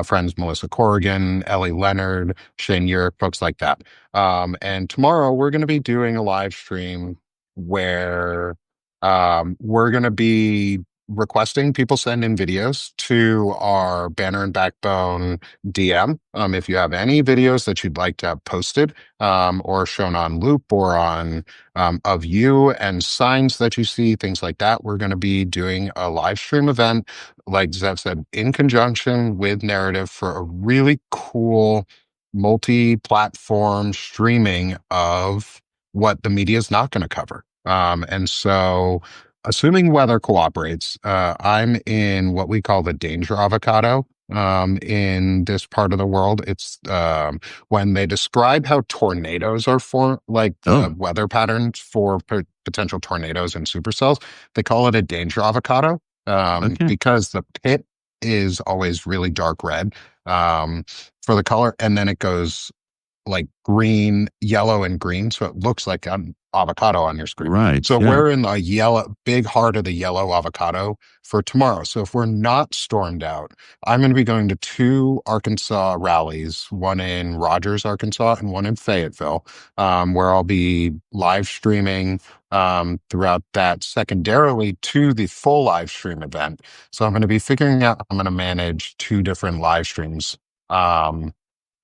friends Melissa Corrigan, Ellie Leonard, Shane Yerrick, folks like that. And tomorrow we're going to be doing a live stream where we're going to be requesting people send in videos to our Banner and Backbone DM. If you have any videos that you'd like to have posted or shown on loop or on of you and signs that you see, things like that, we're going to be doing a live stream event, like Zev said, in conjunction with Narrative, for a really cool multi-platform streaming of what the media is not going to cover. And so, assuming weather cooperates, I'm in what we call the danger avocado. In this part of the world, it's when they describe how tornadoes are formed, like the weather patterns for potential tornadoes and supercells, they call it a danger avocado because the pit is always really dark red for the color, and then it goes like green, yellow, and green, so it looks like an avocado on your screen. Right. So we're in the yellow, big heart of the yellow avocado for tomorrow. So if we're not stormed out, I'm going to be going to 2 Arkansas rallies, one in Rogers, Arkansas, and one in Fayetteville, where I'll be live streaming throughout that, secondarily to the full live stream event. So I'm going to be figuring out how I'm going to manage 2 different live streams.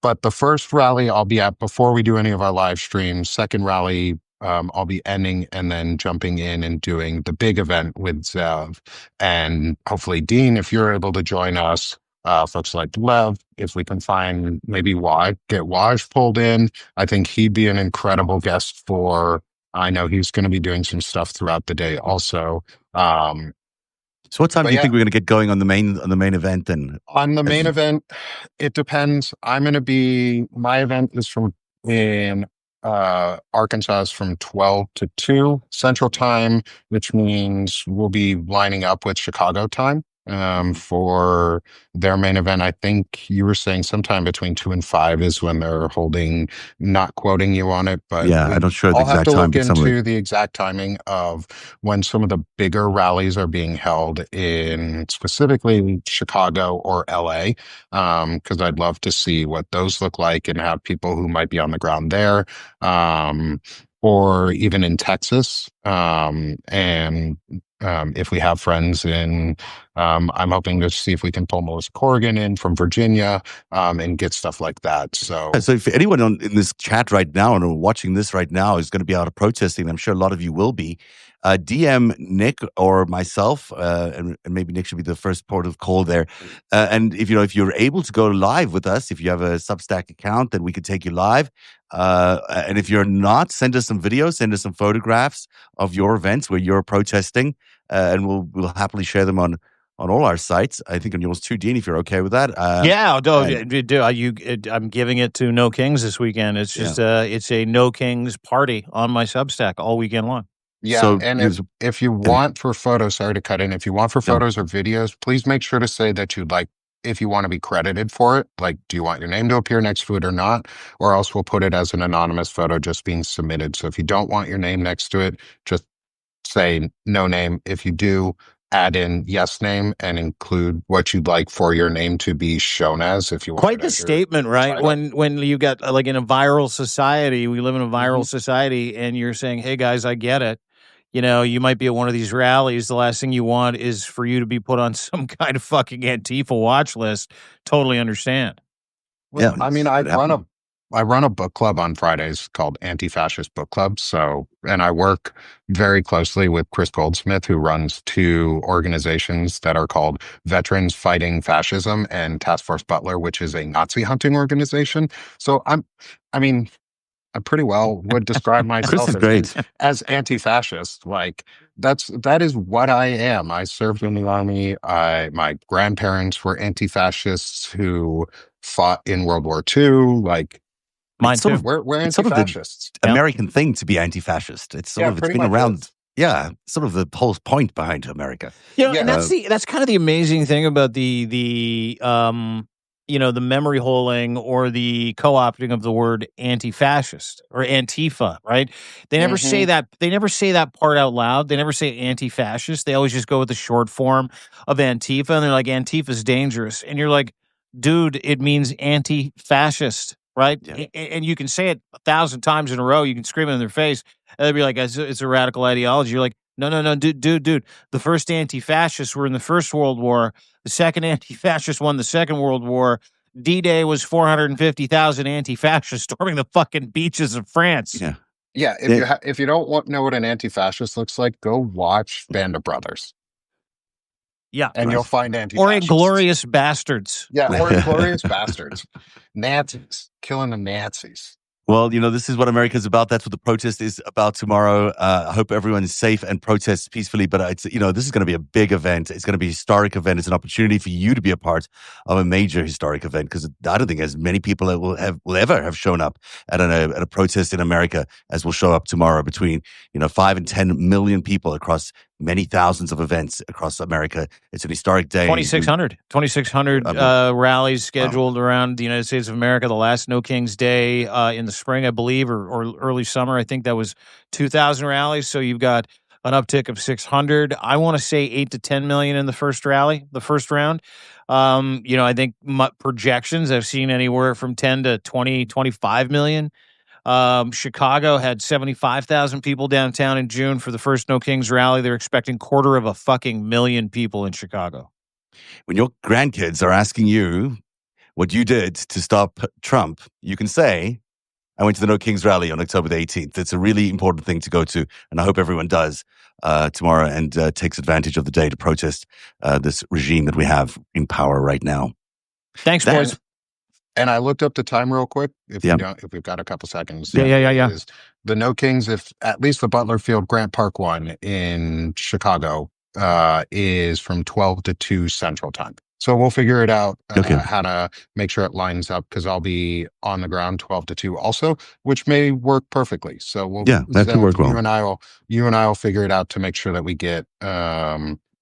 But the first rally I'll be at before we do any of our live streams. Second rally, I'll be ending and then jumping in and doing the big event with Zev. And hopefully, Dean, if you're able to join us, folks like Lev, if we can find maybe get Waj pulled in, I think he'd be an incredible guest for, I know he's going to be doing some stuff throughout the day also. So what time do you think we're going to get going on the main event then? On the main event, it depends. My event is in Arkansas is from 12 to 2 Central Time, which means we'll be lining up with Chicago time. for their main event. I think you were saying sometime between 2 and 5 is when they're holding, not quoting you on it, but Yeah, I'm not sure the I'll have exact to time, look but somewhere. into the exact timing of when some of the bigger rallies are being held in specifically Chicago or LA, because I'd love to see what those look like and have people who might be on the ground there, or even in Texas. If we have friends in, I'm hoping to see if we can pull Melissa Corrigan in from Virginia, and get stuff like that. So So if anyone in this chat right now and watching this right now is going to be out protesting, I'm sure a lot of you will be. DM Nick or myself, and maybe Nick should be the first port of call there. And if you're able to go live with us, if you have a Substack account, then we could take you live. And if you're not, send us some videos, send us some photographs of your events where you're protesting, and we'll happily share them on all our sites. I think on yours too, Dean, if you're okay with that. Yeah, no, and- I'm giving it to No Kings this weekend. It's just it's a No Kings party on my Substack all weekend long. yeah, So and here's- if you want for photos, sorry to cut in, if you want for No. photos or videos, please make sure to say that you'd like, if you want to be credited for it, like, do you want your name to appear next to it or not? Or else we'll put it as an anonymous photo just being submitted. So if you don't want your name next to it, just say no name. If you do, add in yes name and include what you'd like for your name to be shown as, if you want. Quite the statement, right? title. When you got like in a viral society, we live in a viral society, and you're saying, "Hey guys, I get it. You might be at one of these rallies. The last thing you want is for you to be put on some kind of fucking Antifa watch list." Totally understand. Well, Yeah, I mean, it happened. I run a book club on Fridays called Anti-Fascist Book Club. So, and I work very closely with Chris Goldsmith, who runs two organizations that are called Veterans Fighting Fascism and Task Force Butler, which is a Nazi hunting organization. So I mean, I pretty well would describe Chris myself is great. as anti-fascist. Like that is what I am. I served in the army. My grandparents were anti-fascists who fought in World War II. Like Mine It's sort too. of we're it's sort of the anti-fascists. Yeah. American thing to be anti-fascist. It's sort Yeah, of it's pretty been much around. is. Yeah, sort of the whole point behind America. Yeah. And that's kind of the amazing thing about the memory holing or the co-opting of the word anti-fascist or Antifa, right? They never say that. They never say that part out loud. They never say anti-fascist. They always just go with the short form of Antifa, and they're like, Antifa's dangerous, and you're like, dude, it means anti-fascist, right? Yeah. And you can say it 1,000 times in a row. You can scream it in their face, and they'll be like, it's a radical ideology. You're like, no, dude. The first anti-fascists were in the First World War. The second anti-fascists won the Second World War. D-Day was 450,000 anti-fascists storming the fucking beaches of France. Yeah. Yeah, if you don't know what an anti-fascist looks like, go watch Band of Brothers. Yeah. And Right. you'll find Or anti-fascists. Inglorious Bastards. Yeah, or Inglorious Bastards. Nazis. Killing the Nazis. Well, this is what America's about. That's what the protest is about tomorrow. I hope everyone is safe and protests peacefully. But it's, this is going to be a big event. It's going to be a historic event. It's an opportunity for you to be a part of a major historic event, because I don't think as many people will ever have shown up at a protest in America as will show up tomorrow. Between 5 and 10 million people across many thousands of events across America. It's an historic day. 2,600 rallies scheduled around the United States of America. The last No Kings Day in the spring, I believe, or early summer. I think that was 2,000 rallies. So you've got an uptick of 600. I want to say 8 to 10 million in the first round. I think projections I've seen anywhere from 10 to 20, 25 million. Chicago had 75,000 people downtown in June for the first No Kings rally. They're expecting 250,000 people in Chicago. When your grandkids are asking you what you did to stop Trump, you can say, I went to the No Kings rally on October the 18th. It's a really important thing to go to, and I hope everyone does tomorrow and takes advantage of the day to protest this regime that we have in power right now. Thanks, boys. And I looked up the time real quick. If we've got a couple seconds. Yeah. The No Kings, if at least the Butler Field Grant Park one in Chicago, is from 12 to 2 Central Time. So we'll figure it out how to make sure it lines up, because I'll be on the ground 12 to 2 also, which may work perfectly. So that could work well. You and I will figure it out to make sure that we get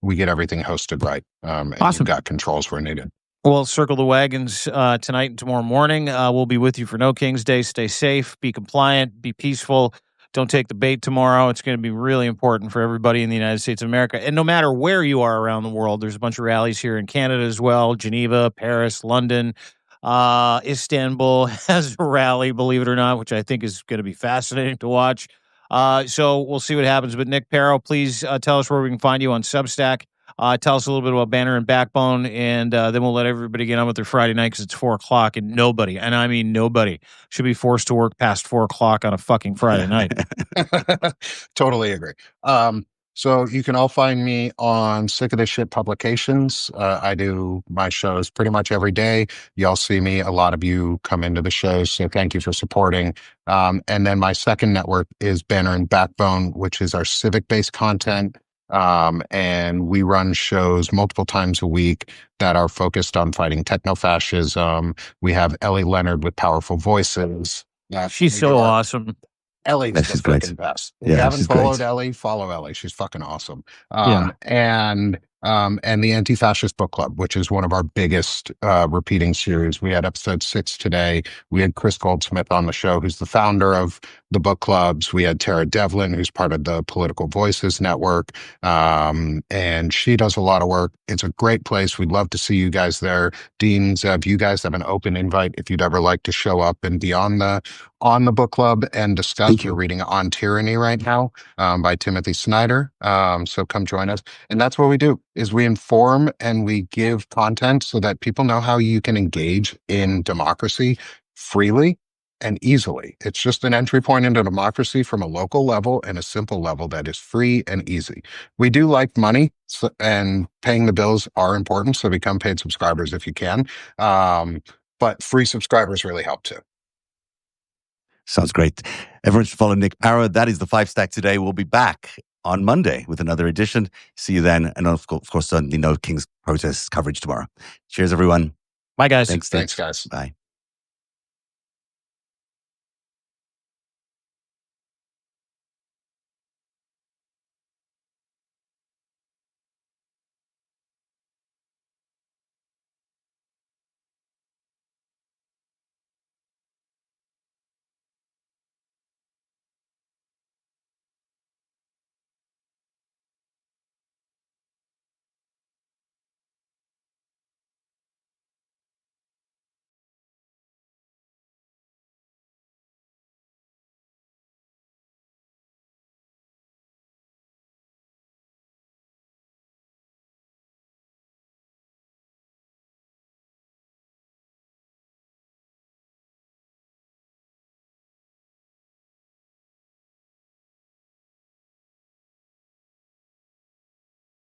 we get everything hosted right. And Awesome. you've got controls where needed. Well, circle the wagons tonight and tomorrow morning. We'll be with you for No King's Day. Stay safe, be compliant, be peaceful. Don't take the bait tomorrow. It's going to be really important for everybody in the United States of America. And no matter where you are around the world, there's a bunch of rallies here in Canada as well. Geneva, Paris, London, Istanbul has a rally, believe it or not, which I think is going to be fascinating to watch. So we'll see what happens. But Nick Paro, please tell us where we can find you on Substack. Tell us a little bit about Banner and Backbone, and then we'll let everybody get on with their Friday night because it's 4:00, and nobody, and I mean nobody, should be forced to work past 4:00 on a fucking Friday night. Totally agree. So you can all find me on Sick of This Shit Publications. I do my shows pretty much every day. Y'all see me. A lot of you come into the shows, so thank you for supporting. And then my second network is Banner and Backbone, which is our civic-based content. And we run shows multiple times a week that are focused on fighting techno-fascism. We have Ellie Leonard with Powerful Voices. She's so awesome. Ellie's That's the great. fucking best. If Yeah, you haven't she's followed great. Ellie, follow Ellie. She's fucking awesome. Yeah. And the Anti-Fascist Book Club, which is one of our biggest repeating series. We had episode 6 today. We had Chris Goldsmith on the show, who's the founder of the book clubs. We had Tara Devlin, who's part of the Political Voices Network. And she does a lot of work. It's a great place. We'd love to see you guys there. Dean, Zev, you guys have an open invite if you'd ever like to show up and be on the book club and discuss. Thank you. We're reading On Tyranny right now by Timothy Snyder. So come join us. And that's what we do, is we inform and we give content so that people know how you can engage in democracy freely and easily. It's just an entry point into democracy from a local level and a simple level that is free and easy. We do like money, and paying the bills are important, so become paid subscribers if you can. But free subscribers really help too. Sounds great. Everyone should follow Nick Paro. That is the FiveStack today. We'll be back on Monday with another edition. See you then. And of course, certainly no King's protest coverage tomorrow. Cheers, everyone. Bye, guys. Thanks, Thanks, guys. Bye.